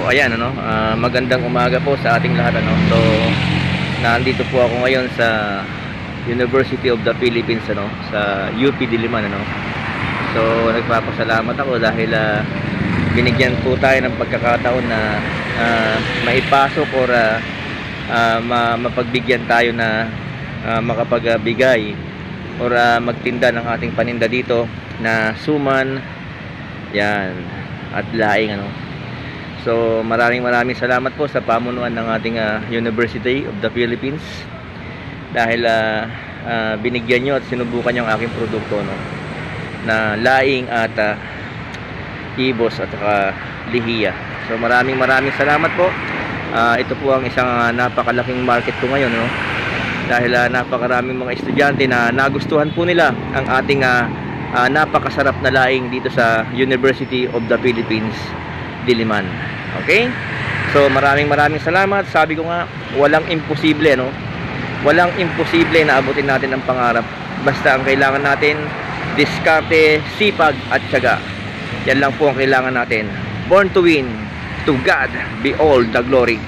ayan ano, magandang umaga po sa ating lahat ano. So, nandito po ako ngayon sa University of the Philippines ano, sa UP Diliman ano. So, nagpapasalamat ako dahil binigyan po tayo ng pagkakataon na maipasok or mapagbigyan tayo na makapagbigay or magtinda ng ating paninda dito na suman yan at laing ano. So maraming salamat po sa pamunuan ng ating University of the Philippines dahil binigyan nyo at sinubukan yung aking produkto no, na laing at ibos at lihiya. So maraming salamat po. Ito po ang isang napakalaking market ko ngayon no, dahil napakaraming mga estudyante na nagustuhan po nila ang ating napakasarap na laing dito sa University of the Philippines Diliman. Okay? So maraming salamat. Sabi ko nga, walang imposible no. Walang imposible na abutin natin ang pangarap. Basta ang kailangan natin, diskarte, sipag at tiyaga. Yan lang po ang kailangan natin. Born to win. To God be all the glory.